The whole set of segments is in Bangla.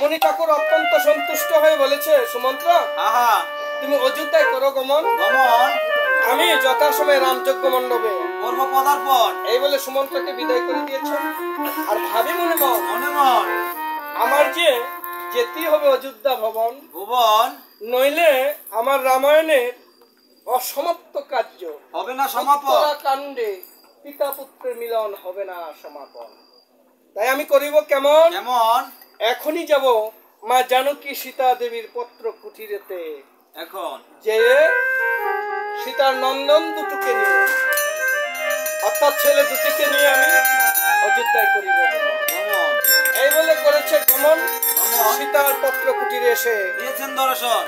মণি ঠাকুর অত্যন্ত সন্তুষ্ট হয়ে বলেছে, সুমন্ত্র তুমি অযোধ্যায় করো গমন, আমি যথাসময়ে রামযজ্ঞ মণ্ডপে করব পদার্পণ, এই বলে সুমন্ত্রকে বিদায় করে দিয়েছেন। আর ভাবি মনে মন আমার যে যেতেই হবে অযোধ্যা ভবন, নইলে আমার রামায়ণের অসমাপ্ত কার্য হবে না সমাপন, কাণ্ডে পিতা পুত্রের মিলন হবে না সমাপন। তাই আমি করিব কেমন, এখনই যাব মা জানকী সীতা দেবীর পত্র কুটিরেতে, এখন যে সীতার নন্দন দুটোকে নিয়ে অর্থাৎ ছেলে দুটিকে নিয়ে আমি অযোধ্যায় করিব এই বলে করেছে গমন। সীতার পত্র কুটিরে এসে দিয়েছেন দর্শন,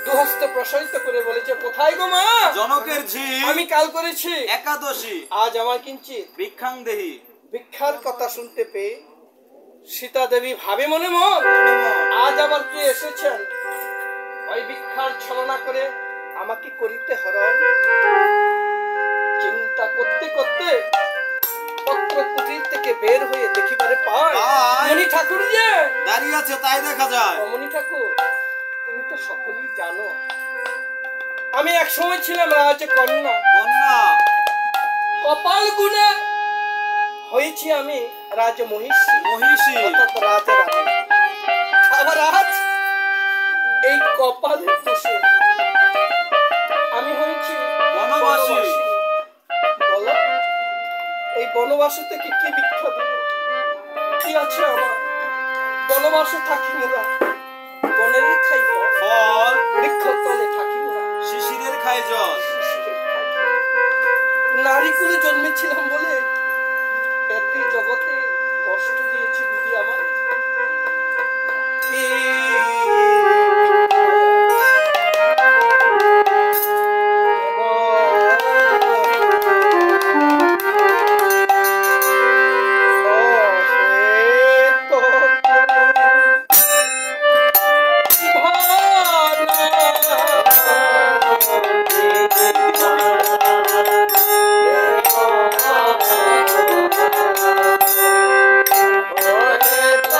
দুহস্ত প্রসারিত করে বলেছে, কোথায় গো মা জনকের ঝি, আমি কাল করেছি একাদশী, আজ আমার কিঞ্চিত ভিক্ষাং দেহি। ভিক্ষার কথা শুনতে পেয়ে সীতা দেবী ভাবে মনে মন, আজ আবার কে এসেছেন ওই ভিক্ষার ছলনা করে আমাকে করিতে হরণ। চিন্তা করতে করতে পত্র কুটির থেকে বের হয়ে দেখিবারে পায় মণি ঠাকুর যে দাঁড়িয়ে আছে, তাই দেখা যায়। মণি ঠাকুর, তুমি তো সকলেই জানো আমি এক সময় ছিলাম রাজ কন্যা, কপাল গুণে হয়েছি আমি রাজ মহিষী, অর্থাৎ রাজা। আবার আজ এই কপালের দোষে আমি হয়েছি বনবাসী। বলো এই বনবাসী থেকে কি ভিক্ষা দেব, কি আছে আমার? বনবাসে থাকি মোরা, বনেরই খাই ফল, বৃক্ষতলে থাকি মোরা, শিশিরের খাই জল। নারী কুলে জন্মেছিলাম বলে এতে জগতে কষ্ট দিয়েছি দিদি আমার। Oh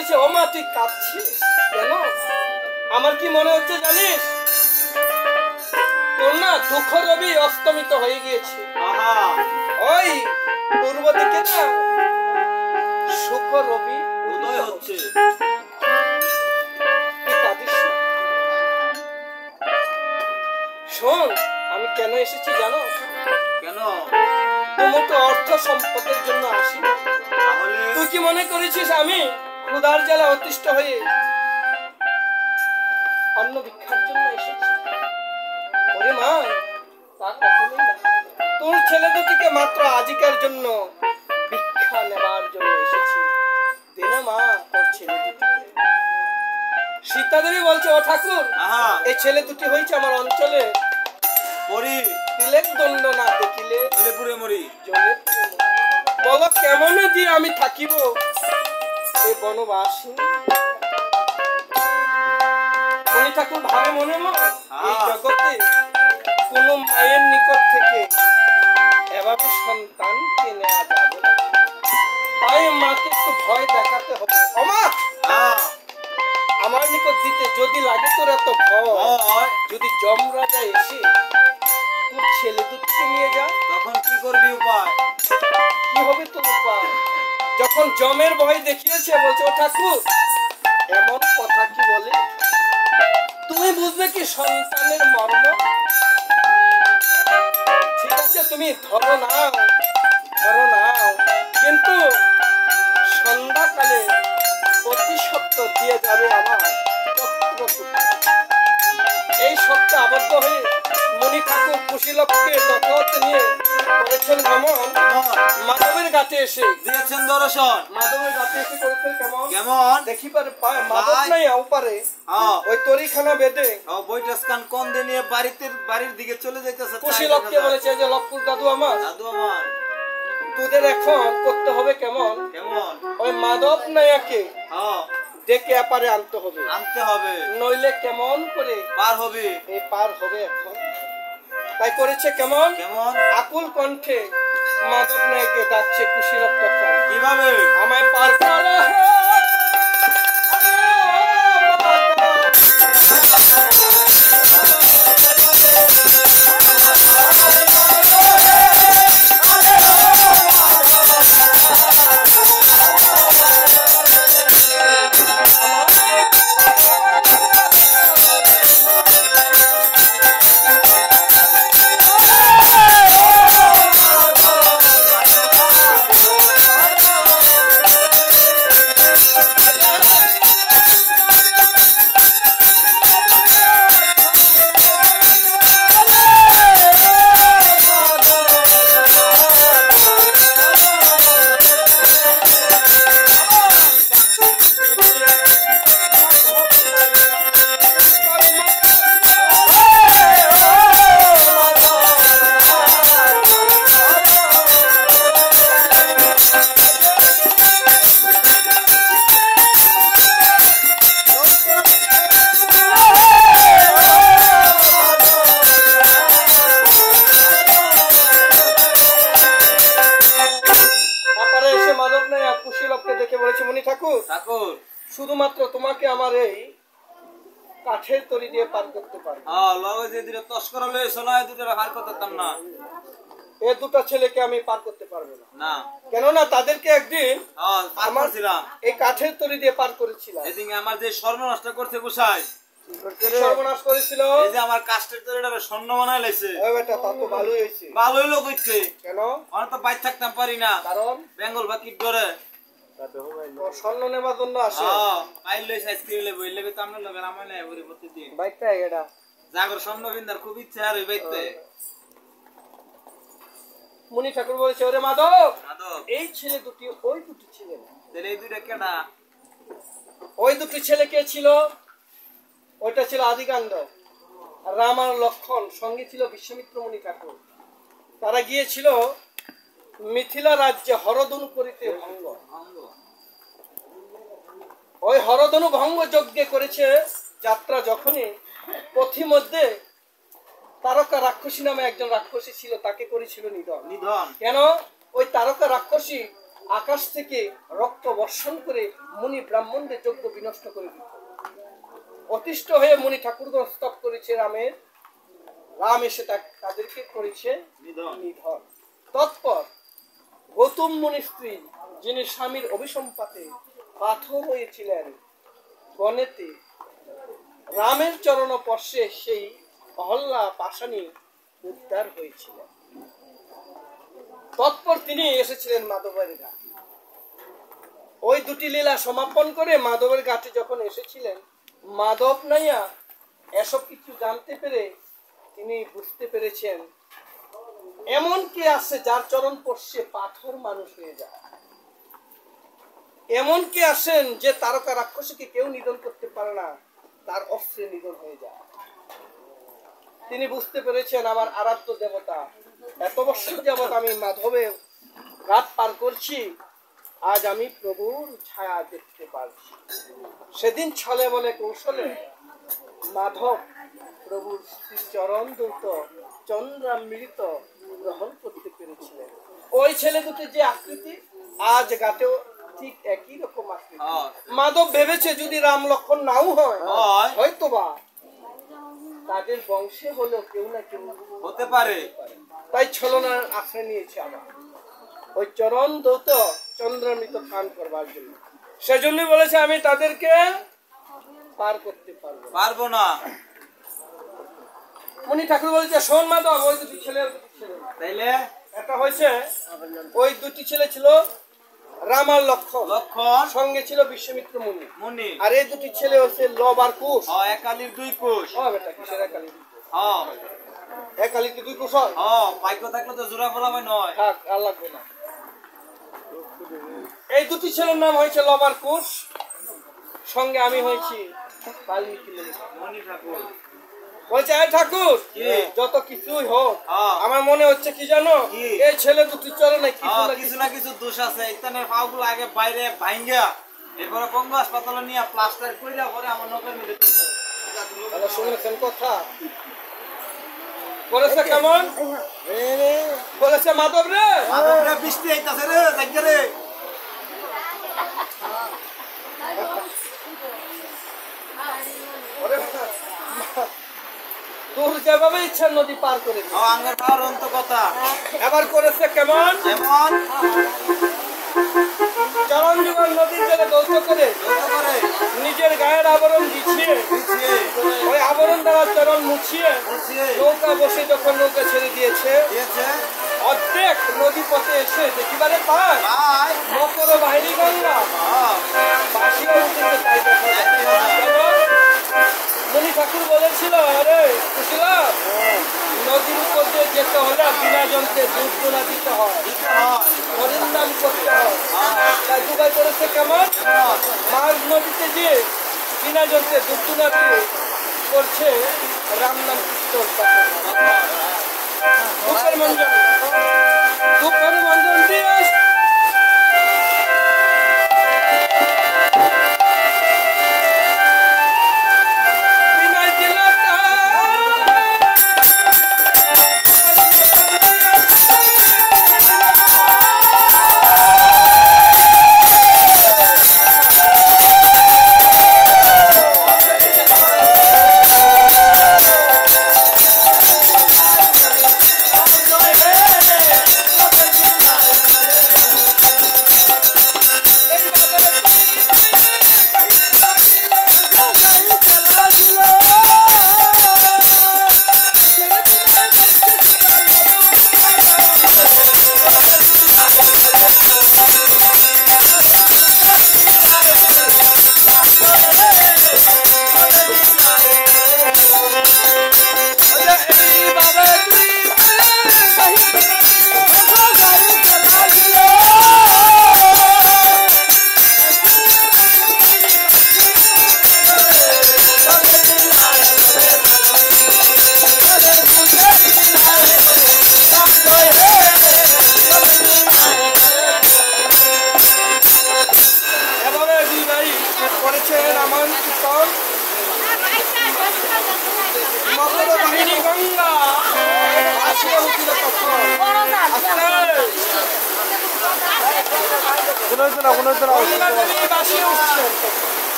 বলেছে, ও মা তুই কাঁদছিস কেন? আমার কি মনে হচ্ছে জানিস, তোর না দুঃখ রবি অস্তমিত হয়ে গিয়েছে। ওই পূর্ব দিকে না সুখ রবি উদয় হচ্ছে। তুই কাঁদিস না। শোন, আমি কেন এসেছি জানো? কেন? তো অর্থ সম্পদের জন্য আসি। তুই কি মনে করেছিস আমি ক্ষুধার জ্বালা অতিষ্ঠ হয়ে অন্ন ভিক্ষার জন্য এসেছি? ওরে মা, তা কখনোই না। তোর ছেলে দুটিকে মাত্র আজিকার জন্য ভিক্ষা নেবার জন্য এসেছি। দে না মা তোর ছেলে দুটি। সীতা দেবী বলছে, ও ঠাকুর, এই ছেলে দুটি হয়েছে আমার অঞ্চলে তিলেক দণ্ড না দেখিলে পুরে মরি। বলো কেমন যে আমি থাকিব এই বনবাসী? মনি ঠাকুর ভাবে মনে এই জগতে কোন মায়ের নিকট থেকে এভাবে সন্তানকে নেওয়া যাবে না। তাই মাকে একটু ভয় দেখাতে হবে। ওমা, আমার নিকট দিতে যদি লাগে তোর এত ভয়, যদি যমরাজা এসে তোর ছেলে দুটিকে নিয়ে যা, তখন কি করবি? উপায় কি হবে তোর উপায়? যখন যমের ভয় দেখিয়েছে, বলছে, ও ঠাকুর এমন কথা কি বলে? তুমি বুঝবে কি সন্তানের মর্ম? ঠিক আছে, তুমি ধরো নাও, কিন্তু সন্ধ্যাকালে অতি সত্য দিয়ে যাবে আমার পত্র। এই সত্যে আবদ্ধ হয়ে মনি ঠাকুর কুশীলবকে তথাগত নিয়ে করেছেন ভ্রমণ। মাধবের ঘাটে এসে দিয়েছেন দর্শন। মাধবের ঘাটে এসে করেছেন কেমন দেখি পারে পায় মাধব নাই ওপারে ওই তরিখানা বেঁধে বইটা স্কান কোন দিয়ে নিয়ে বাড়ির দিকে চলে যাইতেছে। কুশীলবকে বলেছে যে লক্ষ্মণ দাদু আমার তোদের এখন করতে হবে কেমন ওই মাধব নায়াকে ডেকে এপারে আনতে হবে, নইলে কেমন করে পার হবে? এই পার হবে এখন। তাই করেছে কেমন আকুল কণ্ঠে মাধব নায়কে ডাকছে কুশীলব তখন। কিভাবে? আমায় পার করো শুধুমাত্র তোমাকে আমার এই কাঠের তরি দিয়ে পার করতে পারবো। এই দুটো ছেলেকে আমি পার করতে পারবো না, কেননা তাদেরকে একদিন এই কাঠের তরি দিয়ে পার করেছিলাম। এদিকে আমার যে সর্বনাশ করছে গোসাই, সর্বনাশ করেছিল, এই যে আমার কাষ্টের তরিটা স্বর্ণ বানায় লাইছে। ওই বেটা তা তো ভালোই হইছে। ভালোই লোক হইছে। কেন? আমি তো বাইরে থাকতাম পারি না, কারণ বেঙ্গল বা কি করে স্বর্ণ নেবার জন্য আসে। পাইল লই সাইজ কিলে বইলে তো আমরা লগের আমার নাই ওরে প্রতিদিন বাইকটা এটা জাগর স্বর্ণ বিন্দার খুব ইচ্ছা আর ওই বাইতে। মুনি ঠাকুর বলেছে, ওরে মাধব, এই ছেলে দুটি ওই দুটি ছেলে না। তাহলে এই দুইটা কেডা? ওই দুটি ছেলে কে ছিল? ওইটা ছিল আদিকাণ্ড, আর রাম আর লক্ষণ, সঙ্গে ছিল বিশ্বমিত্র মুনি ঠাকুর। তারা গিয়েছিল মিথিলা রাজ্যে হরধনু করিতে ভঙ্গ। ওই হরধনু ভঙ্গ যজ্ঞে করেছে যাত্রা। যখনই পথিমধ্যে তারকা রাক্ষসী নামে একজন রাক্ষসী ছিল, তাকে করেছিল নিধন। কেন? ওই তারকা রাক্ষসী আকাশ থেকে রক্ত বর্ষণ করে মুনি ব্রাহ্মণদের যজ্ঞ বিনষ্ট করে দিত। অতিষ্ঠ হয়ে মুনি ঠাকুরগণ স্তব করেছে রামের, রাম এসে তাদেরকে করেছে নিধন। তৎপর গৌতম মুনির স্ত্রী, যিনি স্বামীর অভিসম্পাতে পাথর হয়েছিলেন বনেতে, রামের চরণ স্পর্শে সেই অহল্যা পাশানি উদ্ধার হয়েছিলেন। তৎপর তিনি এসেছিলেন মাধবের ঘাট। ওই দুটি লীলা সমাপন করে মাধবের ঘাটে যখন এসেছিলেন, মাধব নাইয়া এসব কিছু জানতে পেরে তিনি বুঝতে পেরেছেন এমন কে আছে যার চরণ স্পর্শে পাথর মানুষ হয়ে যায়, এমন কে আছেন যে তারকা রাক্ষসীকে কেউ নিধন করতে পারে না, তার অস্ত্রে নিধন হয়ে যায়। তিনি বুঝতে পেরেছেন আমার আরাধ্য দেবতা, এত বছর যাবৎ আমি মাধবের ঘাট পার করছি, আজ আমি প্রভুর ছায়া দেখতে পারছি। সেদিন ছলে বলে কৌশলে মাধব প্রভুর চরণ দ্রুত চন্দ্রামৃত গ্রহণ করতে পেরেছিলেন। ওই ছেলে দুটি যে আকৃতি, আজ ঘাটেও ঠিক একই রকম আকৃতি। মাধব ভেবেছে যদি রাম লক্ষণ নাও হয়, হয়তোবা তাদের বংশে হলেও কেউ না কেউ হতে পারে, তাই ছলনার আশ্রয় নিয়েছে আমার ওই চরণ দৌত চন্দ্রামৃত পান করবার জন্য। সেজন্য বলেছে আমি তাদেরকে পার করতে পারবো না। মুনি ঠাকুর বলেছে শোন মাধব, ওই দুটি ছেলে তাইলে একটা হয়েছে, ওই দুটি ছেলে ছিল রাম আর লক্ষণ, সঙ্গে ছিল বিশ্বমিত্র মুনি, আর এই দুটি ছেলে হচ্ছে লব আর কুশ। একালির দুই কুশ। বেটা কিসের একালি? একালি কি দুই কুশ হয়? ভাগ্য থাকলে তো জোড়া ফলাবে নয়, থাক আর লাগবে না। এই দুটি ছেলের নাম হয়েছে লব আর কুশ, সঙ্গে আমি হয়েছি বাল্মীকি মুনি ঠাকুর। বলছে এই ঠাকুর, যত কিছুই হোক আমার মনে হচ্ছে কি জানো, এই ছেলে দুটি চরণে কিছু না কিছু দোষ আছে। ইতানের পাগুলো আগে বাইরে ভাঙ্গা, এরপরে বঙ্গ হাসপাতালে নিয়ে প্লাস্টার কইরা পরে আমার নখের মধ্যে শুনেছেন কথা বলেছে। কেমন বলেছে মাধব রে, বৃষ্টি আইতাছে রে, জায়গা রে। তোর যেভাবে ইচ্ছা নদী পার করে কথা এবার করেছে কেমন, চরণ যুগল নদীর জলে দৌত করে নিজের গায়ের আবরণ বিছিয়ে ওই আবরণ দ্বারা চরণ মুছিয়ে নৌকা বসে যখন নৌকা ছেড়ে দিয়েছে, অর্ধেক নদী পথে এসে দেখিবারে পায় মকর বাহিনী গঙ্গা বাসিও উঠতে চাইতে। মুনি ঠাকুর বলেছিল, আরে কুশিলা, নদীর উপর দিয়ে যেতে হলে বিনা যন্ত্রে দুধ দোলা দিতে হয়, পরিণাম করতে হয়। তাই দুবাই করেছে কেমন, মাঝ নদীতে গিয়ে বিনা যন্ত্রে দুধ দোলা দিয়ে করছে রাম নাম কীর্তন, দুঃখের মঞ্জন, দুঃখের মঞ্জন দিয়ে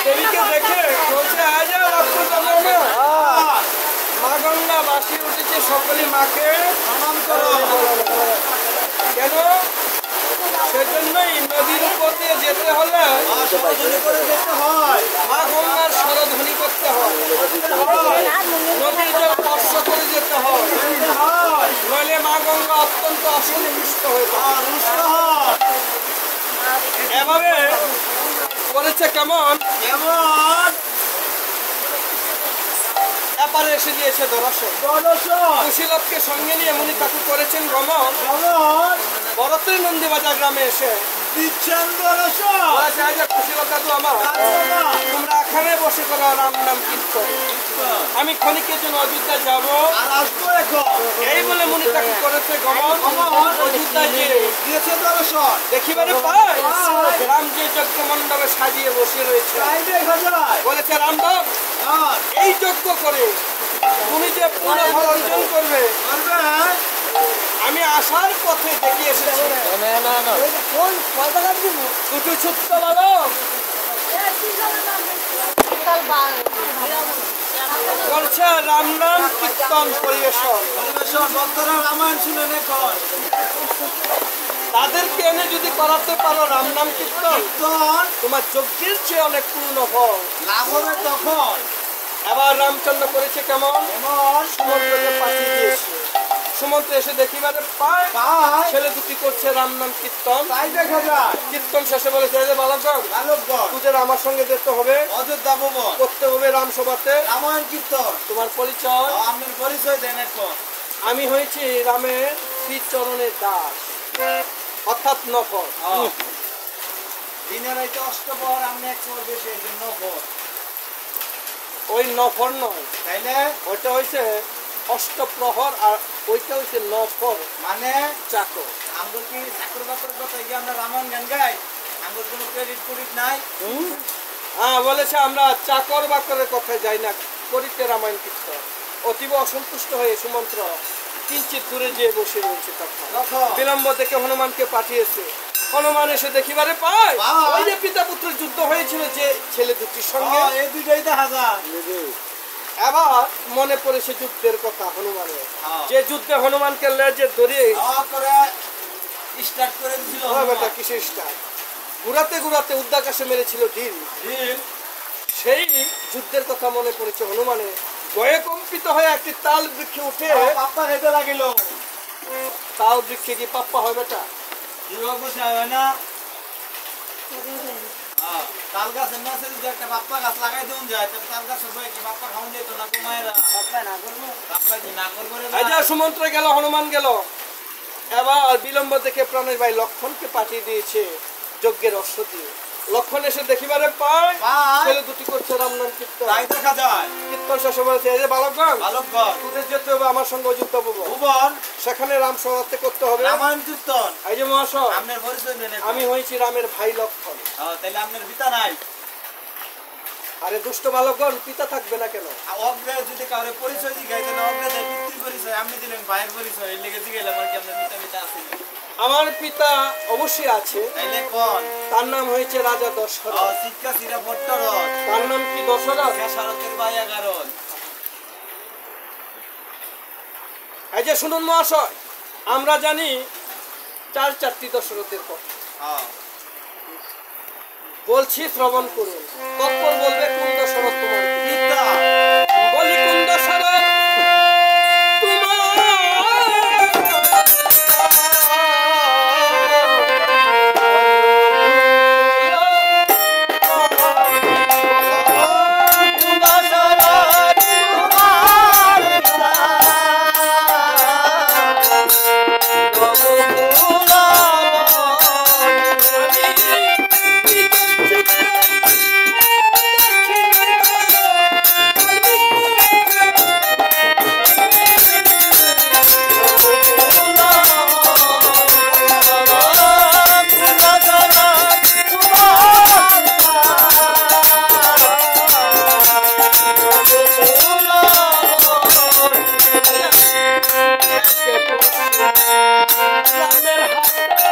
দেবীকে দেখে বলছে মা গঙ্গা বাসি উঠেছে, সকলে মাকে প্রণাম করো। কেন? সেজন্যই নদীর উপর দিয়ে যেতে হলে মা গঙ্গার স্বরধ্বনি করতে হয়, নদীর জল স্পর্শ করে যেতে হয়, নইলে মা গঙ্গা অত্যন্ত অসন্তুষ্ট হয়ে পড়ে। এভাবে করেছে কেমন কেমন এপারে এসে দিয়েছে দর্শন। কুশীলবকে সঙ্গে নিয়ে মুনি ঠাকুর করেছেন গমন। বরতের নন্দীবাজার গ্রামে এসে কুশীলব দাদু আমার, তোমরা এখানে বসে করো রাম নাম কীর্তন, আমি ক্ষণিকের জন্য অযোধ্যা যাবো। এই বলে মুনি ঠাকুর করেছে গমন। অযোধ্যায় দিয়েছে দর্শন, দেখিবারে পায় রাম যে যজ্ঞ মণ্ডপে সাজিয়ে বসে রয়েছে। বলেছে রামদেব, এই যজ্ঞ করে তুমি যে পূর্ণ ফল অর্জন করবে আমি আসার পথে দেখে এসেছি। দুটো ছোট্ট বালক করছে রাম নাম কীর্তন পরিবেশন। ভক্তরা রামায়ণ শুনেন এখন, তাদেরকে এনে যদি করাতে পারো রাম নাম কীর্তন, তোমার যজ্ঞের চেয়ে অনেক পূর্ণ ফল লাভ হবে। তখন এবার রামচন্দ্র করেছে কেমন, সুমন্ত্রকে পাঠিয়ে দিয়েছে। সুমন্ত্র এসে দেখিবারে পায় ছেলে দুটি করছে রাম নাম কীর্তন। দেখা যায় কীর্তন শেষে বলেছে বালকগণ, তোদের আমার সঙ্গে যেতে হবে অযোধ্যা ভবন, করতে হবে রাম সভাতে রামায়ণ কীর্তন। তোমার পরিচয়? আমার পরিচয় দেন এখন। আমি হয়েছি রামের শ্রীচরণের দাস, অর্থাৎ নফর। দিনের হইতে অষ্টপ্রহর আমি এক করবে সেই জন্য নফর। ওই নফর নয়, তাইলে ওইটা হয়েছে অষ্টপ্রহর, আর ওইটা হয়েছে নফর মানে চাকর। আমরা কি চাকর বাকর কথা আমরা রামায়ণ গান গাই, আমার কোনো ক্রেডিট ক্রেডিট নাই। হ্যাঁ বলেছে আমরা চাকর বাকরের কথায় যাই না, করিতে রামায়ণ কীর্তন। অতীব অসন্তুষ্ট হয়ে সুমন্ত্র কিঞ্চিত দূরে যেয়ে বসে রয়েছে। তখন বিলম্ব দেখে হনুমানকে পাঠিয়েছে। হনুমান এসে দেখিবারে পায় ওই যে পিতা পুত্রের যুদ্ধ হয়েছিল যে ছেলে দুটির সঙ্গে, এই দুইটাই দেখা যায়। এবার মনে পড়েছে যুদ্ধের কথা হনুমানের, যে যুদ্ধে হনুমানকে লেজে ধরে স্টার্ট করে দিয়েছিল। কিসের স্টার্ট? ঘুরাতে ঘুরাতে উদ্যাকাশে মেরেছিল ঢিল। সেই যুদ্ধের কথা মনে পড়েছে হনুমানের। ভয়ে কম্পিত হয়ে একটি তাল বৃক্ষে উঠে পাপ্পা খেতে লাগিল। তাল বৃক্ষে কি পাপ্পা হয় বেটা? না, তাল গাছের মাঝে যদি একটা পাপ্পা গাছ লাগাই দেন যায় তাহলে তাল গাছের ভয়ে কি পাপ্পা খাওয়া যেত না? কুমায়েরা সুমন্ত্র গেল, হনুমান গেল। এবার বিলম্ব দেখে প্রাণের ভাই লক্ষণকে পাঠিয়ে দিয়েছে যজ্ঞের অশ্ব দিয়ে। লক্ষণ এসে দেখিবারে পায় ছেলে দুটি করছে রাম নাম কীর্তন। দেখা যায় কীর্তন শেষে বলেছে এই যে বালকগণ, তোদের যেতে হবে আমার সঙ্গে অযোধ্যা ভুবন, সেখানে রাম সভাতে করতে হবে রামায়ণ কীর্তন। এই যে মহাশয়, আমি হয়েছি রামের ভাই লক্ষণ। তাহলে আপনার পিতা নাই? আরে দুষ্ট বালকগণ, পিতা থাকবে না কেন? অগ্রে যদি কাউরে পরিচয় জিজ্ঞাসা তাহলে অগ্রে দেয় পিতৃ পরিচয়, আমি দিলেন ভাইয়ের পরিচয়, এর লেগে জিজ্ঞাসা আমার কি আপনার পিতা পিতা আছে? আমার পিতা অবশ্যই আছে। তাইলে কোন? তার নাম হয়েছে রাজা দশরথ। শিক্ষা শিরা ভট্টরথ। তার নাম কি দশরথ? দশরথের ভাই 11। এই যে শুনুন মহাশয়, আমরা জানি চারটি দশরথের কথা, বলছি শ্রবণ করুন। তৎপর বলবে কোন দশরথ তোমার পিতা। বলি কোন দশরথ রামের হাতে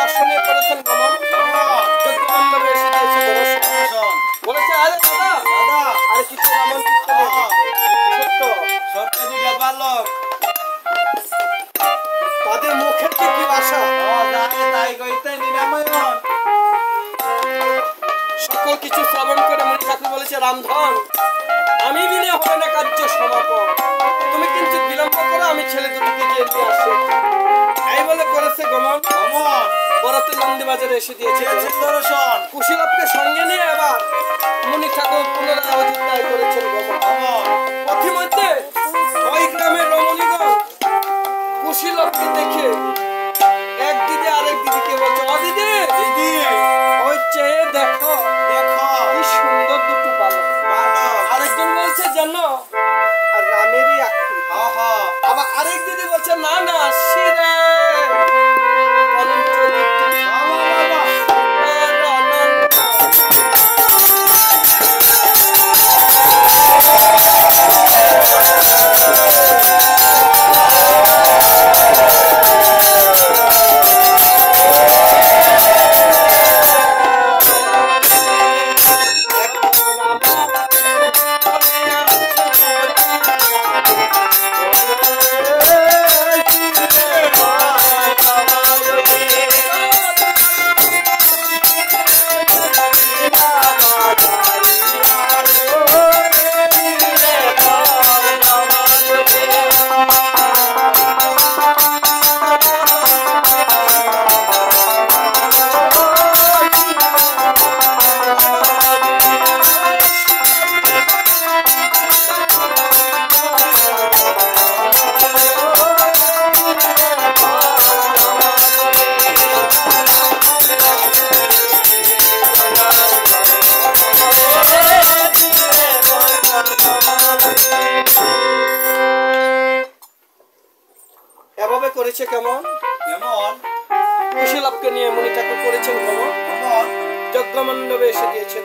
আসনে করেছেন গমন, যজ্ঞ মণ্ডপে এসে দিয়েছে দর্শন। বলেছে আরে দাদা দাদা আরে কিছু রামায়ণ কীর্তনে ছোট্ট ছোট্ট দুইটা বালক, তাদের মুখের কি ভাষা, তাই কইতে নিরাময়ন সকল কিছু শ্রবণ করে মনি ঠাকুর বলেছে রামধন আমি বিনে হবে না কার্য সমাপন, তুমি কিন্তু বিলম্ব করো, আমি ছেলে দুটিকে গিয়ে নিয়ে আসি। এই বলে করেছে গমন, বরাতে নন্দীবাজারে এসে দিয়েছে দর্শন। কুশীলবকে সঙ্গে নিয়ে এবার মনি ঠাকুর পুনরায় অযোধ্যায় করেছেন গমন। পথিমধ্যে ওই গ্রামের রমণীগণ কুশীলবকে দেখে এক দিদি আরেক দিদিকে বলছে ও দিদি দিদি ওই চেয়ে দেখো দেখো কি সুন্দর দুটো বালক। আরেকজন বলছে জানো রামেরই আকৃতি, আবার আরেক দিদি বলছে না না শিরে করেছে কেমন কেমন কুশীলবকে নিয়ে মনি ঠাকুর করেছেন কেমন যজ্ঞ মণ্ডপে এসে দিয়েছে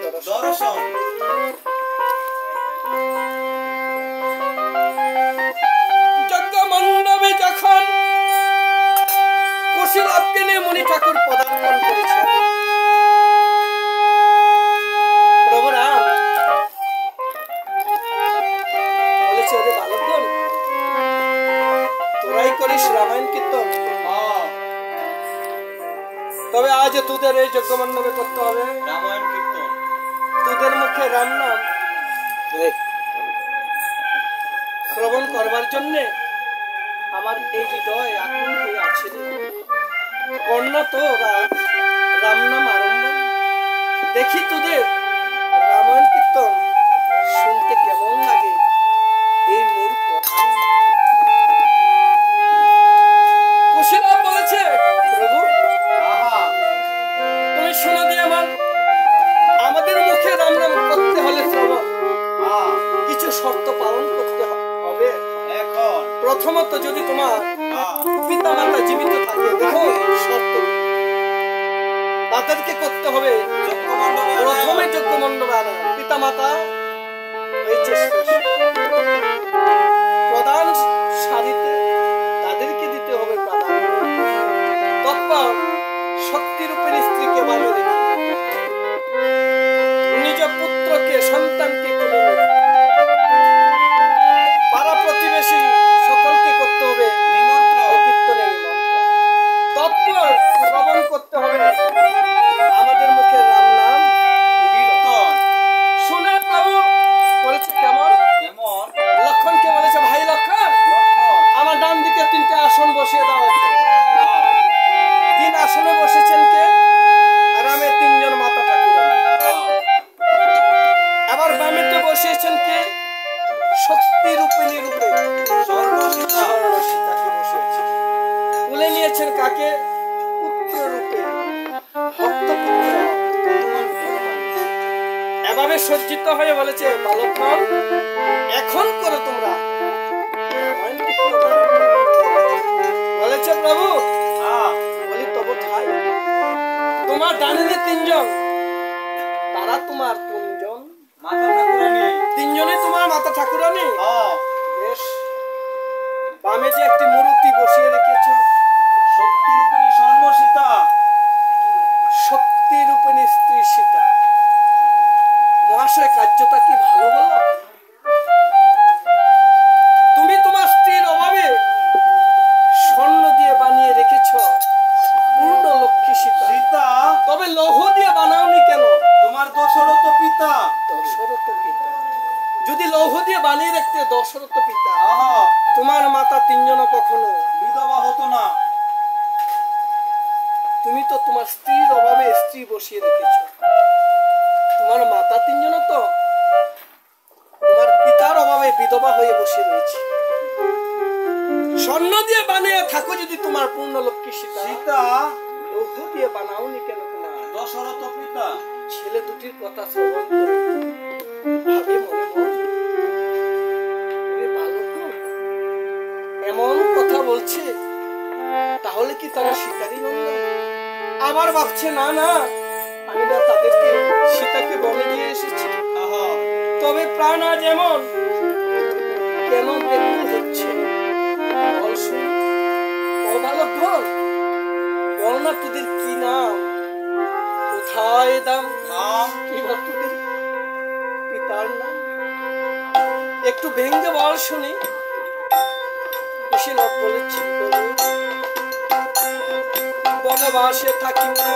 দর্শন। যজ্ঞ মণ্ডপে যখন কুশীলবকে নিয়ে মনি ঠাকুর পদার্পণ করেছে প্রভু রাম বলেছে ওরে বালকগণ তোরাই করিস রামায়ণ কীর্তন, তবে আজ তোদের এই যজ্ঞ মণ্ডপে করতে হবে রামায়ণ কীর্তন, তোদের মুখে রাম নাম শ্রবণ করবার জন্য আমার এই হৃদয় আকুল হয়ে আছে। কন্যা তো রাম নাম আরম্ভ, দেখি তোদের রামায়ণ কীর্তন শুনতে কেমন লাগে। এই মূর্খ কুশীলব বলেছে প্রভু তুমি শোনো দিয়ে আমাদের মুখে রাম নাম করতে হলে শ্রবণ কিছু শর্ত পালন করতে হবে। প্রথমত যদি তোমার পিতা মাতা জীবিত থাকে দেখো শর্ত তাদেরকে করতে হবে প্রথমে যজ্ঞ মণ্ডপে আনা, পিতা মাতা হয়েছে প্রধান সারিতে তাদেরকে দিতে হবে প্রাধান্য। তৎপর শক্তিরূপের স্ত্রীকে বানিয়ে রেখে নিজ পুত্রকে সন্তানকে পাড়া প্রতিবেশী সকলকে করতে হবে নিমন্ত্রণ, কীর্তনে নিমন্ত্রণ। তৎপর শ্রবণ করতে হবে আমাদের মুখে রাম নাম কীর্তন। শুনে প্রভু করেছে কেমন কেমন লক্ষণকে বলেছে ভাই লক্ষণ আমার ডান দিকে 3টে আসন বসিয়ে দেওয়া হয়েছে। 3 আসনে বসেছেন কে রামের 3 জন মাতা ঠাকুর, আবার বামেতে বসিয়েছেন কে শক্তি রূপিণী রূপে সীতাকে বসিয়েছেন, তুলে নিয়েছেন কাকে পুত্র রূপে ভক্ত পুত্র। এভাবে সজ্জিত হয়ে বলেছে বালকগণ এখন করো তোমরা। বলেছে প্রভু বলি তবু ঠাই তোমার ডানে 3 জন তারা তোমার 3 জন মাতা ঠাকুরানী, 3 জনে তোমার মাতা ঠাকুরানী। বেশ বামে যে একটি মূর্তি বসিয়ে রেখেছো শক্তি রূপিণী স্বর্ণ সীতা যদি লৌহ দিয়ে বানিয়ে রাখতে দশরথ পিতা, তোমার মাতা তিনজন কখনো বিধবা হতো না। তুমি তো তোমার স্ত্রীর অভাবে স্ত্রী বসিয়ে রেখেছ। তোমার মাতা তিনজন তো তোমার পিতার অভাবে বিধবা হয়ে বসে রয়েছে। স্বর্ণ দিয়ে বানিয়ে থাকো যদি তোমার পূর্ণ লক্ষ্মী সীতা, লৌহ দিয়ে বানাওনি কেন তোমার দশরথ পিতা? ছেলে দুটির কথা শ্রবণ করে ভাবে মনে এমন কথা বলছে, তাহলে কি তারা শিকারী নন্দন? আবার ভাবছে না না, আমি না তাদেরকে সীতাকে বনে দিয়ে এসেছি। তবে প্রাণ আজ এমন কেন দেখতে হচ্ছে? ও বালক বল, বল না তোদের কি নাম, কোথায় দাম, কিংবা তোদের পিতার নাম? একটু ভেঙ্গে বল শুনি। কুশীলব বলেছি বনবাসে থাকি না,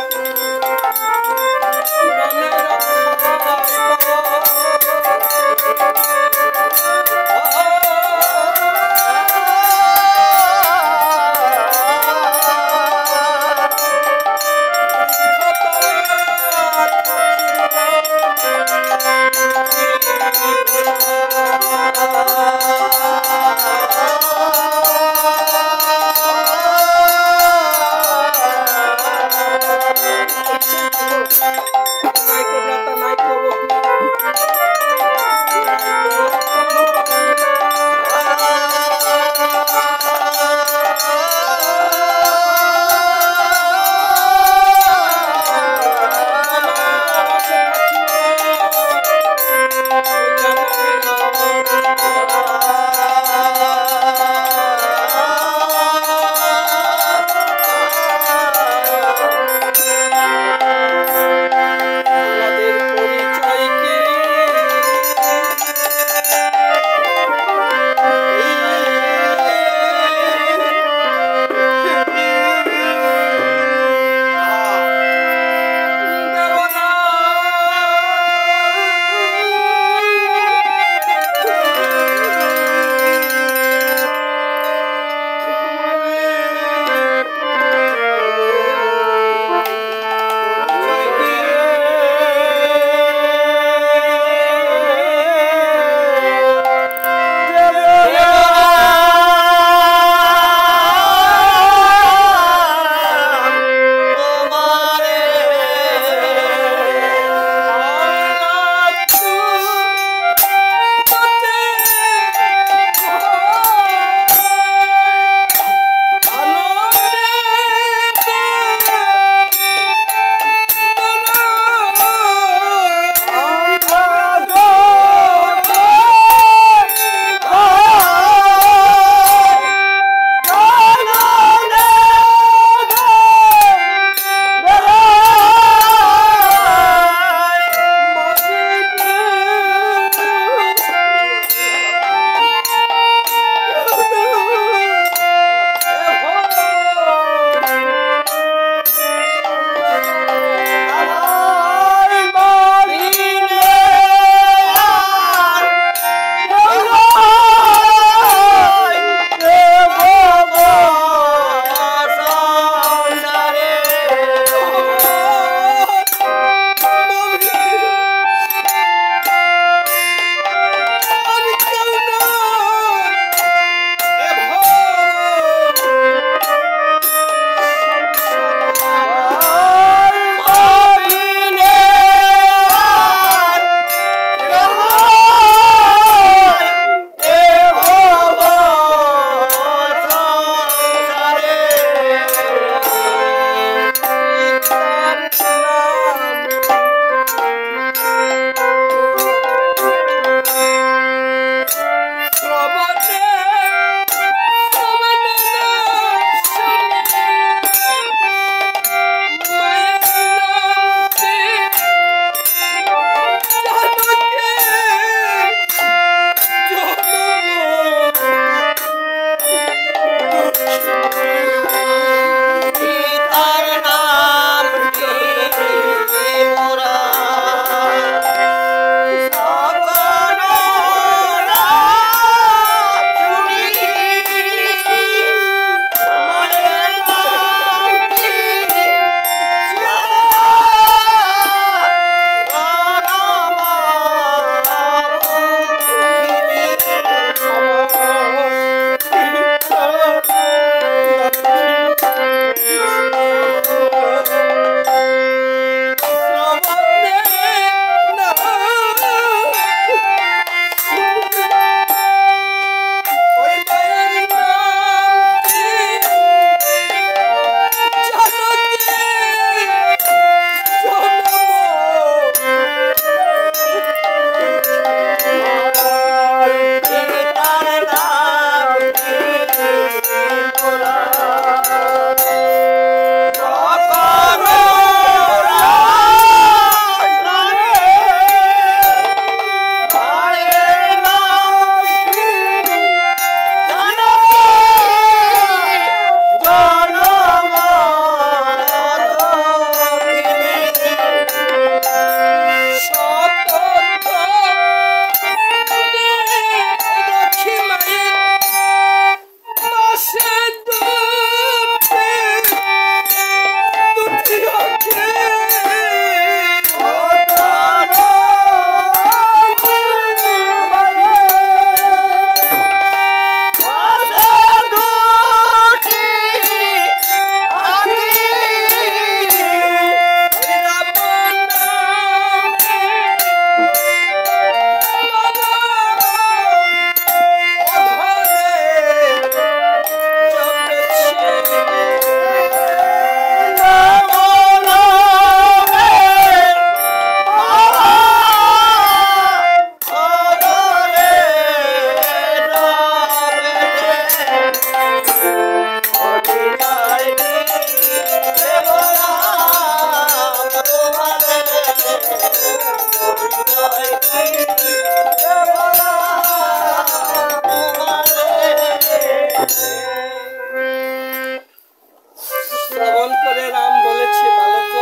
শ্রবণ করে রাম বলেছে বালক,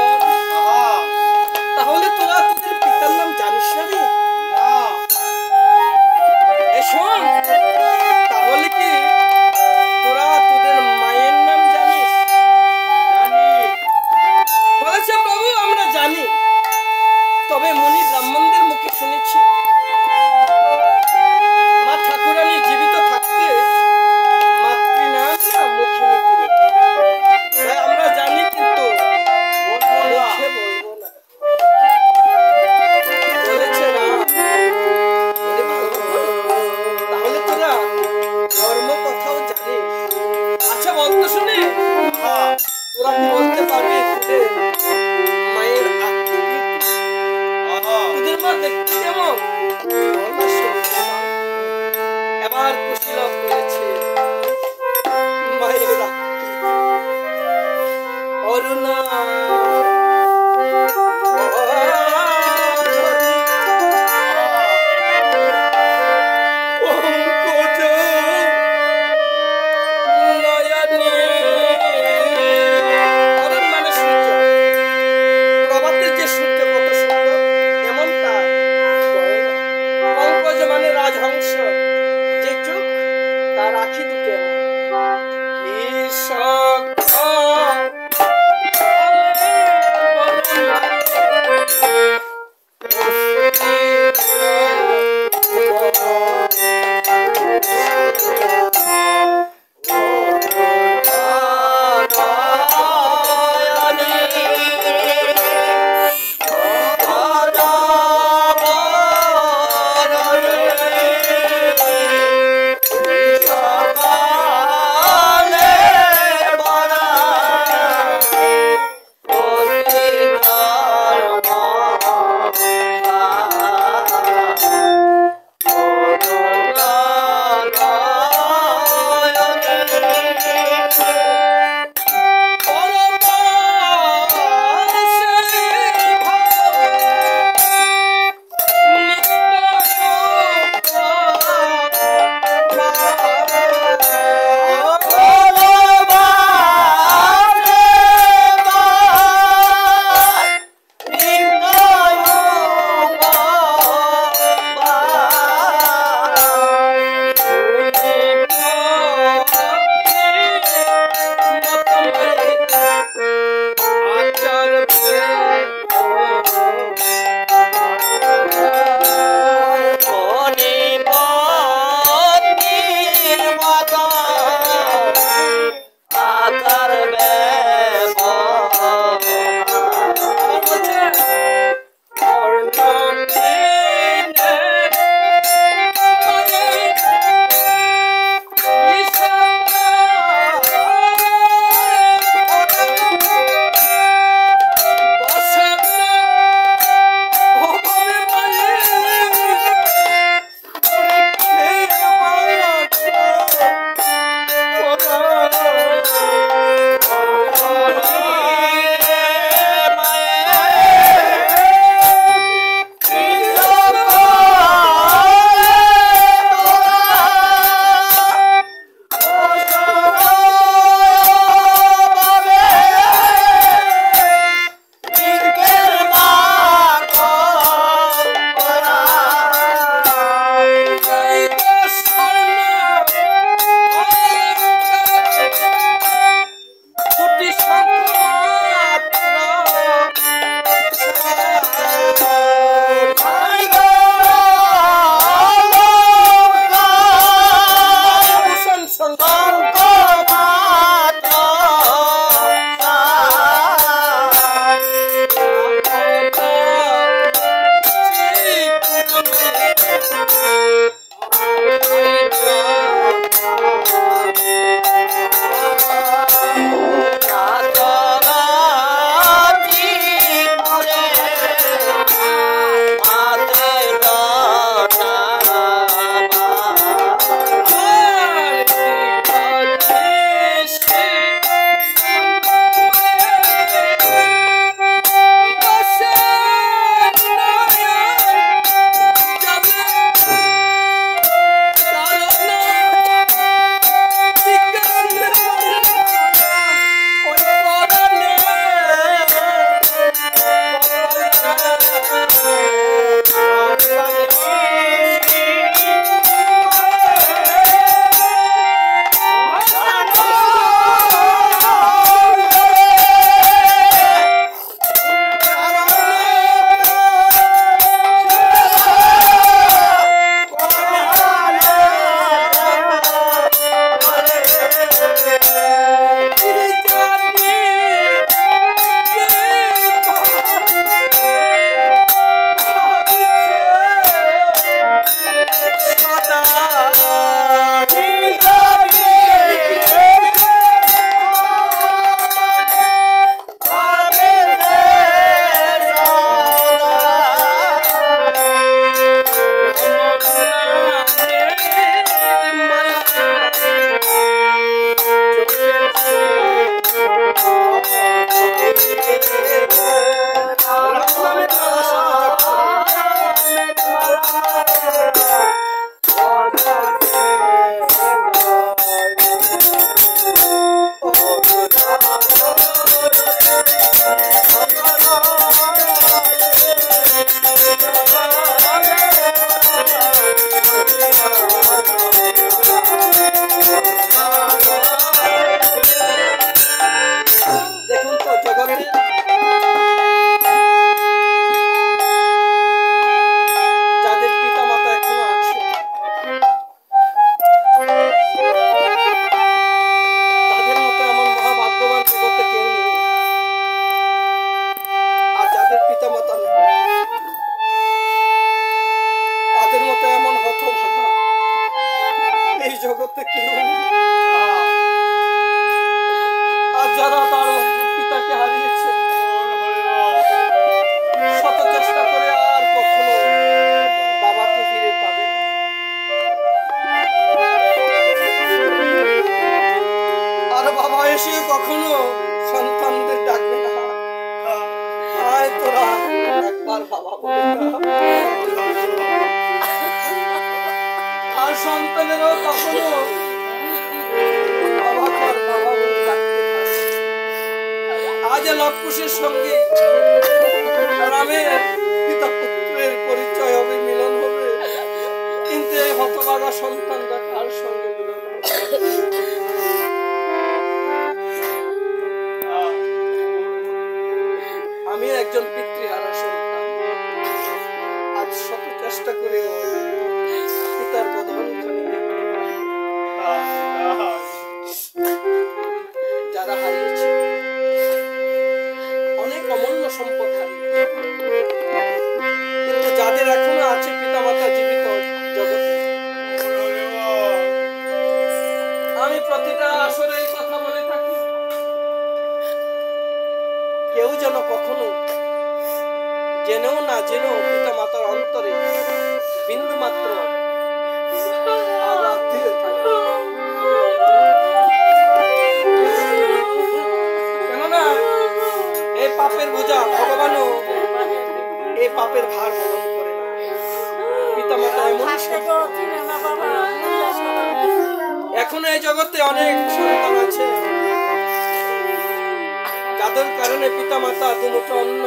তাহলে তোরা তোদের পিতার নাম জানিস না রে? শোন, তাহলে কি তোরা তোদের মায়ের নাম জানিস? বলেছে প্রভু আমরা জানি, তবে মুনি ব্রাহ্মণদের মুখে শুনেছি মা ঠাকুরানী জীবিত থাকতে মাতৃনাম না মুখে নিতে, তাই আমরা জানি কিন্তু মুখে বলবো না। বলেছে রাম, তাহলে তোরা ধর্ম কথাও জানিস? আচ্ছা বলতো শুনে, তোরা কি বলতে পারবি তোদের মায়ের আকৃতি? তোদের মা দেখতে কেমন? এবার কুশীলব বলেছে মায়ের অরুণা এমন হতভাগা এই জগতে কেউ নেই। আর যারা তার পিতাকে হারিয়েছে শত চেষ্টা করে আর কখনো বাবাকে ফিরে পাবে না। আর বাবা এসে কখনো সন্তানদের ডাকবে না, আয় তোরা একবার বাবা বলে ডাক। আর সন্তানেরও কখনো বাবা কর বাবা বলে ডাকতে পারে। আজ লবকুশের সঙ্গে রামের পিতা পুত্রের পরিচয় হবে, মিলন হবে, কিন্তু এই হতভাগা সন্তানরা কার সঙ্গে মিলন হবে? আমি একজন পিতৃহারা সন্তান, আজ শত চেষ্টা করেও পিতার বদনখানি যারা হারিয়েছে অনেক অমূল্য সম্পদ হারিয়েছে, কিন্তু যাদের এখনো আছে পিতা মাতা জীবিত জগতে, আমি প্রতিটা আসরে এই কথা বলে থাকি, কেউ যেন কখনো জেনেও না জেনেও পিতা মাতার অন্তরে বিন্দু মাত্র আঘাত দিয়ে থাকে। কেননা এই পাপের বোঝা ভগবানও এই পাপের ভার বহন করে না। পিতা মাতা এমন এখনো এই জগতে অনেক সন্তান আছে যাদের কারণে পিতা মাতা দুমুঠো অন্ন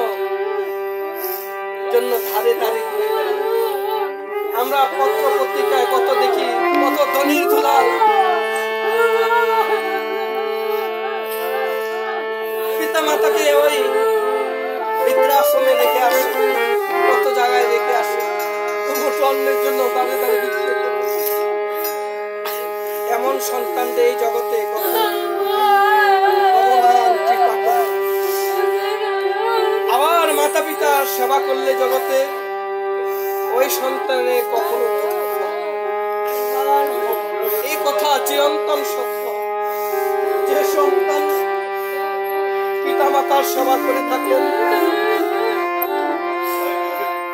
জন্য ধারে ধারে ঘুরে বেড়ায়। আমরা পত্র পত্রিকায় কত দেখি, কত ধনীর দুলাল পিতা মাতাকে ওই বৃদ্ধাশ্রমে রেখে আসে, কত জায়গায় রেখে আসে, দুমুঠো অন্নের জন্য দাঁড়ে দাঁড়িয়ে ভিক্ষে করে। এমন সন্তানদের এই জগতে আবার মাতা পিতার সেবা করলে জগতে ওই সন্তানের কখনো এই কথা চিরন্তন সত্য। যে সন্তান পিতা মাতার সেবা করে থাকেন,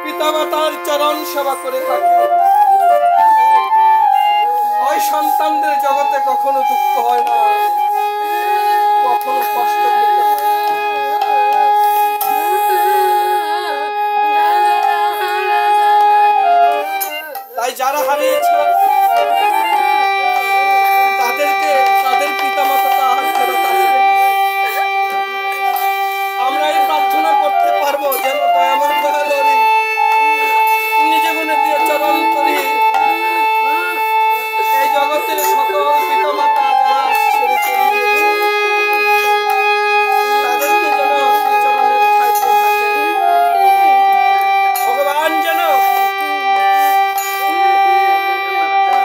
পিতা মাতার চরণ সেবা করে থাকেন, ওই সন্তানদের জগতে কখনো দুঃখ হয় না, কখনো কষ্ট পেতে হয়। তাই যারা হারিয়েছে তাদেরকে তাদের পিতা মাতা আর ফেরত আসবে। আমরা এই প্রার্থনা করতে পারবো যেন আমার দয়ালরি নিজে গুণে দিয়ে চরণ করি এই জগতের সকল পিতা মাতা যারা ছেড়ে চলে গিয়েছে তাদেরকে যেন চরণের ঠাঁই দিয়ে থাকে। ভগবান যেন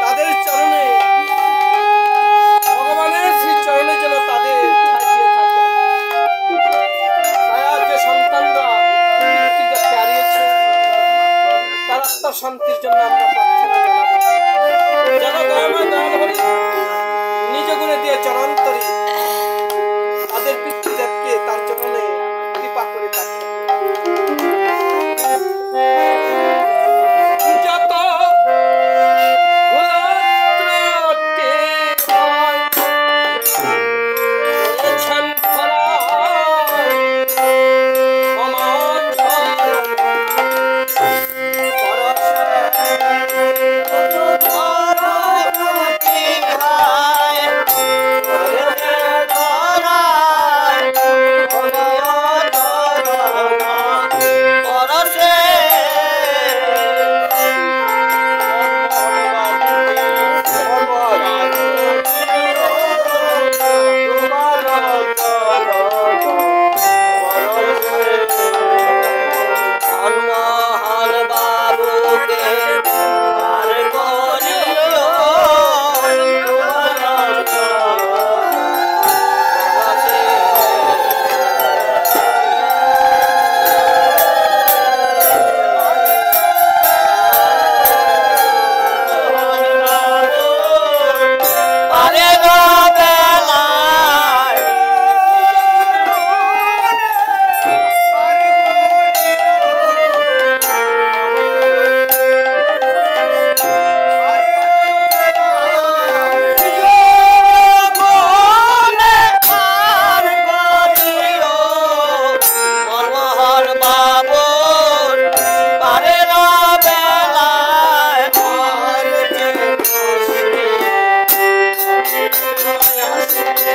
তাদের চরণে, ভগবানের শ্রী চরণে যেন তাদের ঠাঁই দিয়ে থাকে। তাই আজ যে সন্তানরা পিতৃদেবকে হারিয়েছে তার আত্মার শান্তির জন্য আমরা প্রার্থনা জানাবো যেন দয়াময় দয়ালহরি নিজ গুণে দিয়ে চরণতরি তাদের পিতৃদেবকে তার চরণে কৃপা করে থাকে। যত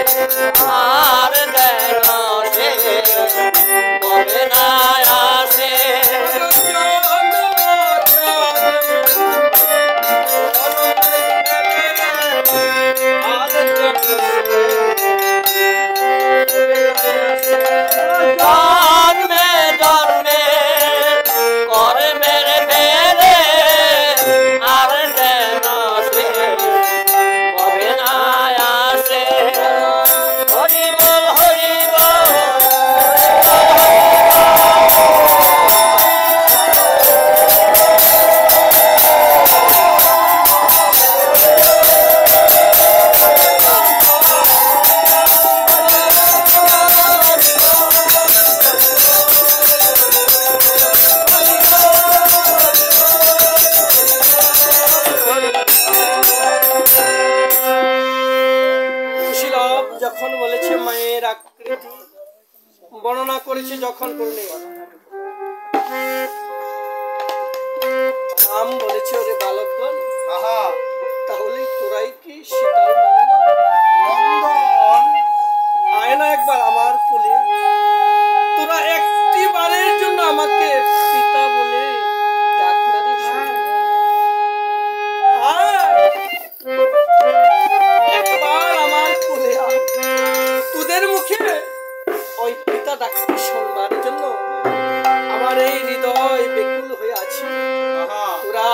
আর যেন সে কবে না আসে জন্মে জন্মে কর্মের ফেরে আর যেন সে কবে না আসে হরি বল হরি বল যখন বলেছে মায়ের আকৃতি বর্ণনা করেছে যখন করলে রাম বলেছে ওরে বালকগণ তাহলে তোরাই কি সীতার নন্দন আয় না একবার আমার কোলে তোরা একটি বারের জন্য আমাকে পিতা বলে ডাক না রে একবার আমার কোলে তোদের মুখে ওই পিতা ডাকতে শুনবার জন্য আমার এই হৃদয় বেকুল হয়ে আছে তোরা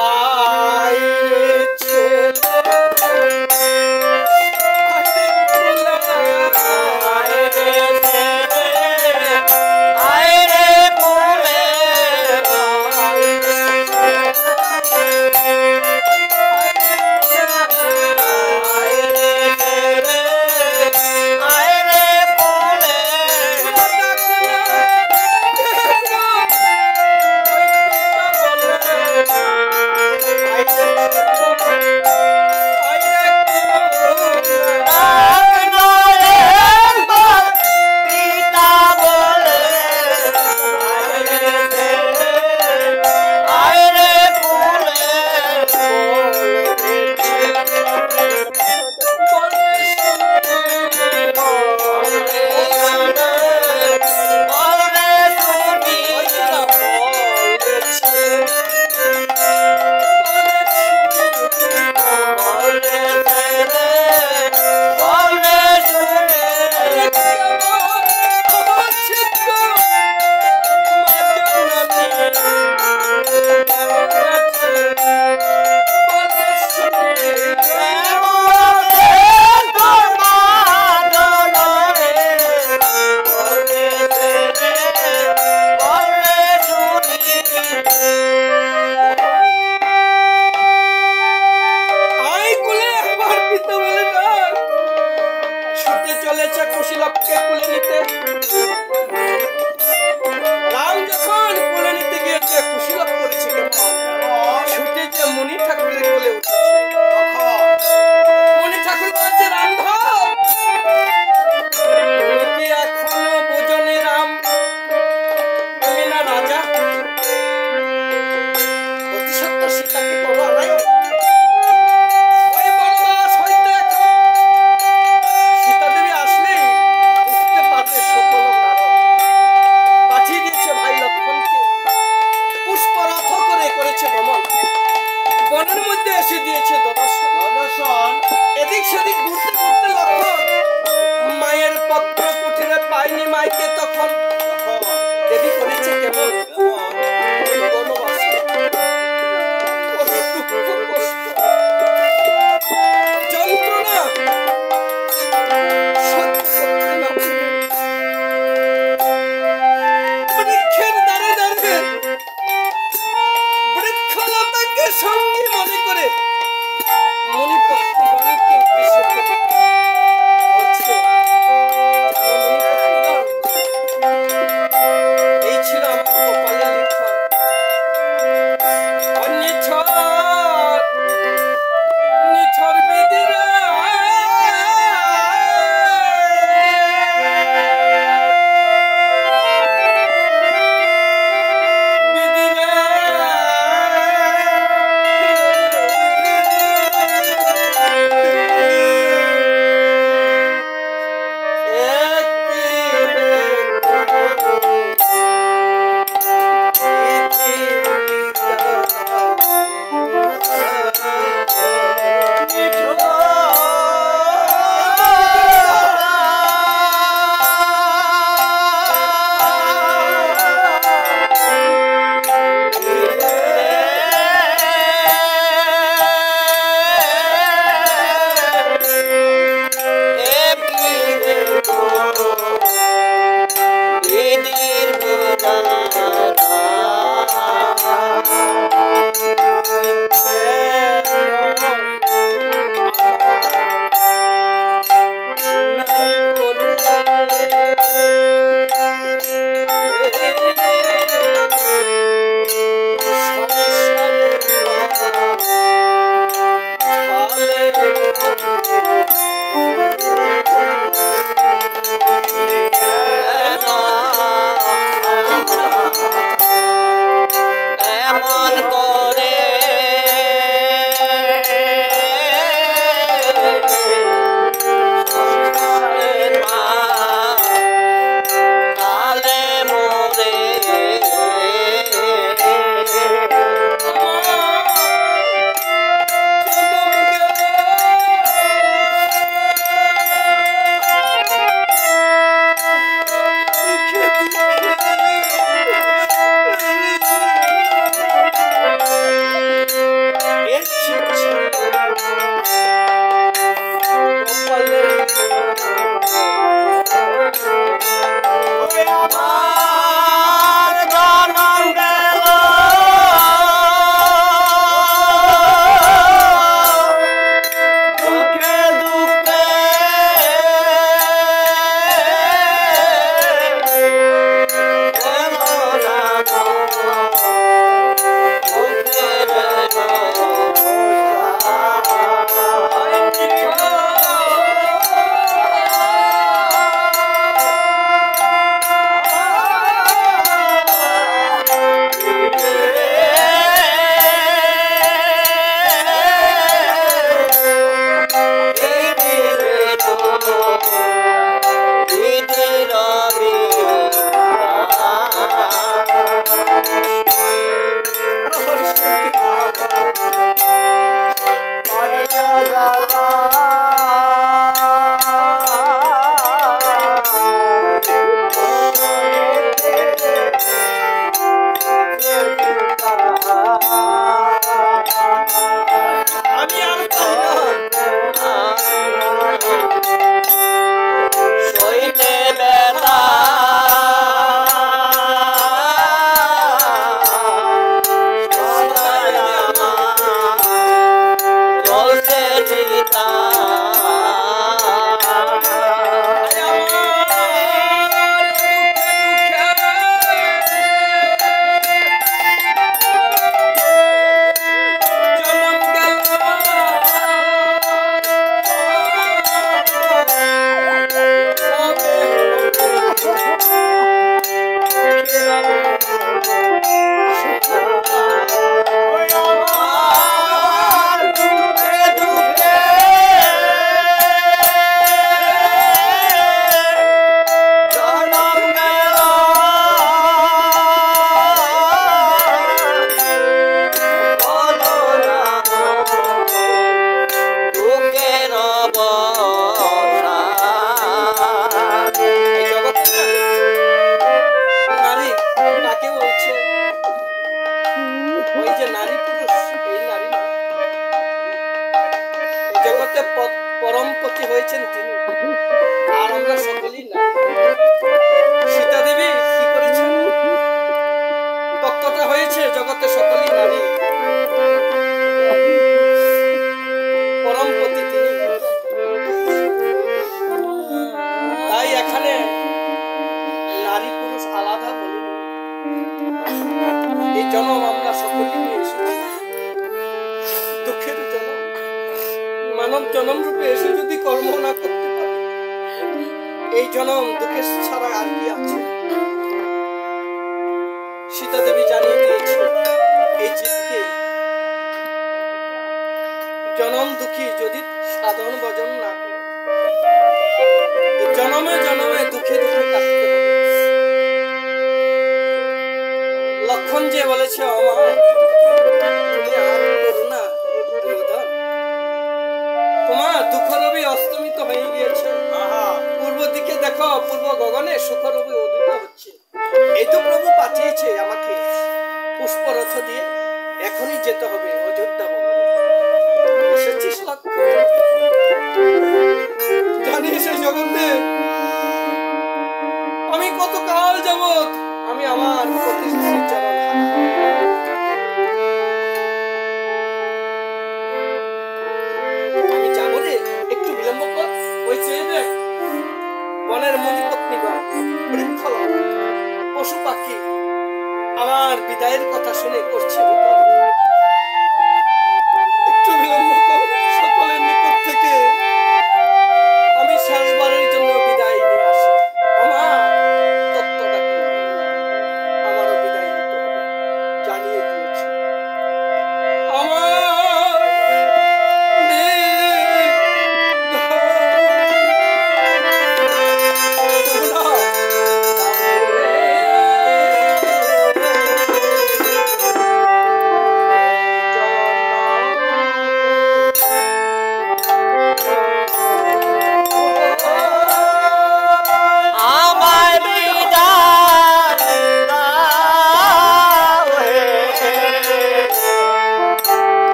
সঙ্গী মনে করে মণিপক্ষীগণকে উদ্দেশ্য করে পরমপতি হয়েছেন তিনি, আর আমরা সকলেই নারী। সীতা দেবী কি করেছেন? তত্ত্বটা হয়েছে জগতে সকলেই নারী, পরমপতি তিনি। তাই এখানে নারী পুরুষ আলাদা বলিনি। এই জন্ম আমরা সকলেই নিয়ে এসেছি, দুঃখের জন্ম। মানব জন্ম রূপে এসে যদি কর্ম না করতে পারে, এই জন্ম দুঃখের ছাড়া আর কি আছে? সীতা দেবী জানিয়ে দিয়েছে এই জীবকে, জনম দুঃখী যদি সাধন ভজন না করে, জনমে জনমে দুঃখে দুঃখে কাটতে হবে। লক্ষণ যে বলেছে আমার তুমি আর করুণা প্রধান, তোমার দুঃখ রবি অস্তমিত হয়ে গিয়েছে। পূর্ব দিকে দেখো, পূর্ব গগনে সুখ রবি উদিত হচ্ছে। এই তো প্রভু পাঠিয়েছে আমাকে পুষ্পরথ দিয়ে, এখনই যেতে হবে অযোধ্যা ভবনে। এসেছিস লক্ষণ, জানিস এই জগতে আমি কত কাল যাবত আমি আমার প্রতিশ্রুতির চরণ আমি যাবো রে, একটু বিলম্ব কর। ওই চেয়ে দেখ বনের মুনিপত্নীগণ, বৃক্ষলতা, পশু পাখি আমার বিদায়ের কথা শুনে করছে বিপদ। একটু বিলম্ব কর, সকলের নিকট থেকে আমি শেষবারের জন্য বিদায় নিয়ে আসি। আমার তত্ত্বটা কি? আমারও বিদায় নিতে হবে, জানিয়ে দিয়েছে। আমার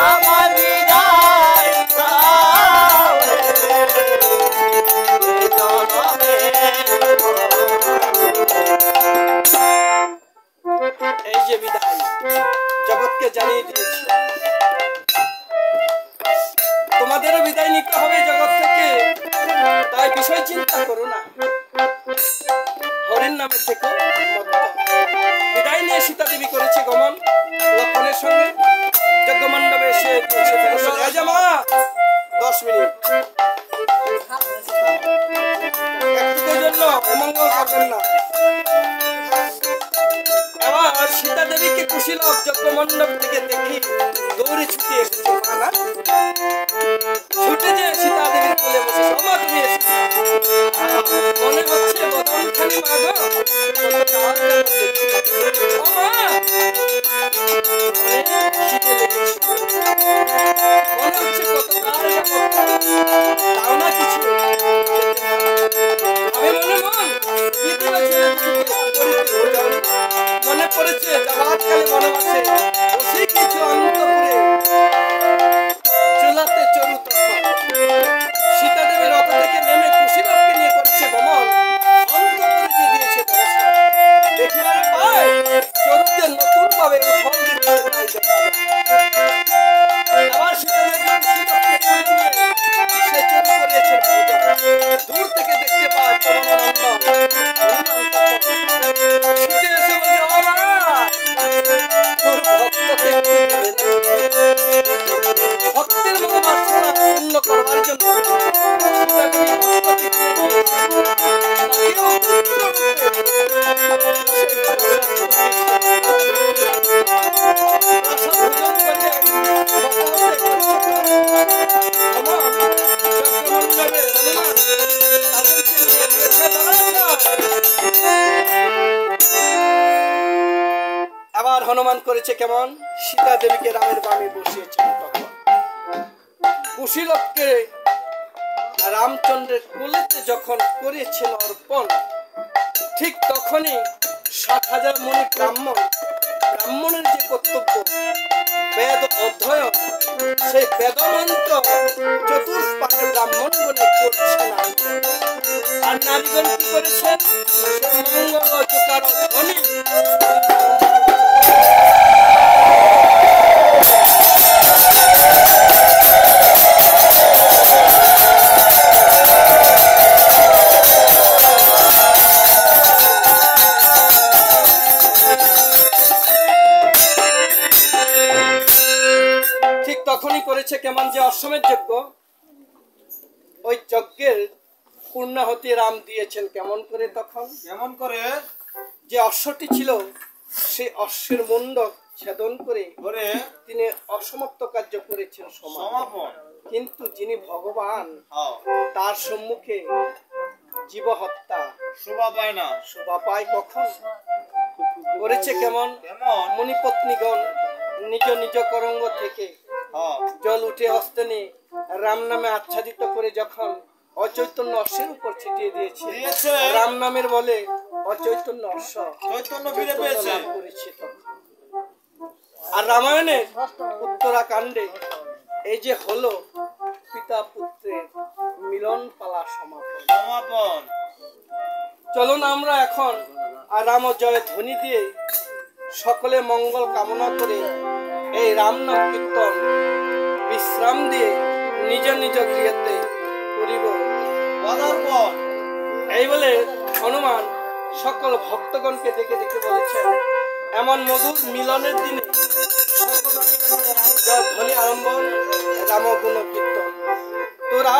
আমার বিদায় দাও এই যে বিদায় জগৎকে জানিয়ে দিয়েছি, তোমাদেরও বিদায় নিতে হবে জগৎ থেকে, তাই বিষয় চিন্তা করো না, হরির নামে থেকে বিদায় নিয়ে সীতা দেবী করেছে গমন লক্ষণের সঙ্গে যজ্ঞ মণ্ডপে এসে 10 মিনিট একটুকুর জন্য অমঙ্গল করবেন না। এবার সীতা দেবীকে কুশীলব যজ্ঞ মণ্ডপ থেকে দেখি দৌড়ে ছুটে এসেছে না, ছুটে যে সীতা দেবীর কোলে বসে সমা তুমি এসেছো, মনে হচ্ছে বদনখানি মাগো শীতে লেগেছে, মনে হচ্ছে তাও না কিছু আমি মনে পড়েছে যাবাতকালে বনবাসে বসে কিছু অন্তপুরে চুলাতে চরু তখন সীতা দেবী রথ থেকে নেমে কুশীলবকে নিয়ে করেছে ভ্রমণ, অন্তপুরে যে দিয়েছে দেখিবারে পায় চরুতে নতুন ভাবে ফল দিচ্ছে। আবার সীতা দেবী সে চরু করিয়েছে, দূর থেকে দেখতে পায় ছুটে এসে বলছে তোর ভক্তকে ভক্তের মনোবাসনা পূর্ণ করবার জন্য আবার হনুমান করেছে কেমন, সীতা দেবীকে রামের বামে বসিয়েছেন, তখন কুশীলবকে রামচন্দ্রের কোলেতে যখন করেছেন অর্পণ, ঠিক তখনই ৭,০০০ মুনি ব্রাহ্মণের যে কর্তব্য বেদ অধ্যয়ন, সেই বেদমন্ত্র চতুষ্পাঠে ব্রাহ্মণ বলে করছে না, আর নারীগণ কি করেছেন মঙ্গল জোকার ধ্বনি তখনই করেছে কেমন যে অশ্বমেধ যজ্ঞ, ওই যজ্ঞের পূর্ণাহুতি রাম দিয়েছেন কেমন করে, তখন কেমন করে যে অশ্বটি ছিল সেই অশ্বের মুন্ড ছেদন করে তিনি অসমাপ্ত কার্য করেছেন সমাপন, কিন্তু যিনি ভগবান তার সম্মুখে জীব হত্যা শোভা পায় না, শোভা পায় কখন করেছে কেমন, মুনিপত্নীগণ নিজ নিজ করঙ্গ থেকে জল উঠে হস্তে নিয়ে রাম নামে আচ্ছাদিত করে যখন অচৈতন্য অশ্বের উপর ছিটিয়ে দিয়েছে, রাম নামের বলে অচৈতন্য অশ্ব চৈতন্য ফিরে পেয়েছে। আর রামায়ণের উত্তরাকাণ্ডে এই যে হলো পিতা পুত্রের মিলন পালা সমাপন। চলুন আমরা এখন আর রাম জয় ধ্বনি দিয়ে সকলে মঙ্গল কামনা করে এই রাম নাম কীর্তন বিশ্রাম দিয়ে নিজ নিজ গৃহেতে করিব। এই বলে হনুমান সকল ভক্তগণকে দেখে দেখে বলেছেন, এমন মধুর মিলনের দিনে জয় ধ্বনি আরম্ভ রাম গুণ কীর্তন। তোরা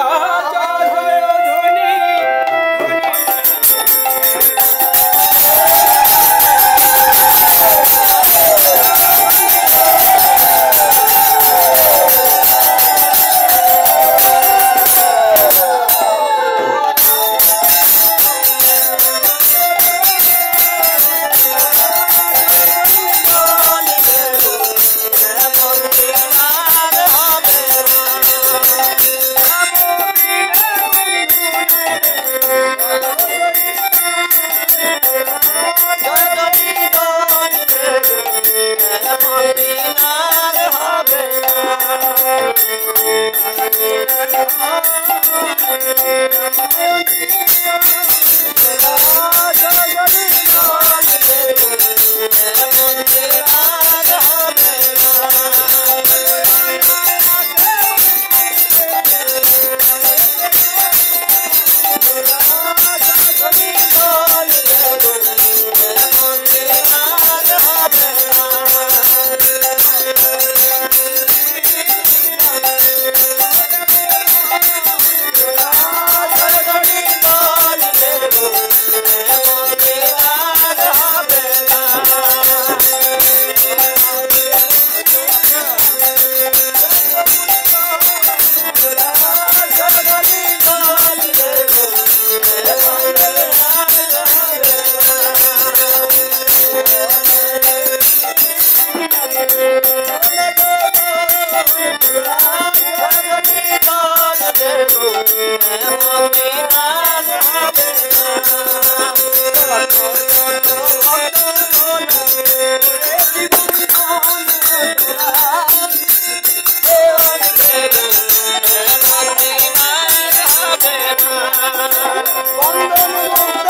বন্দন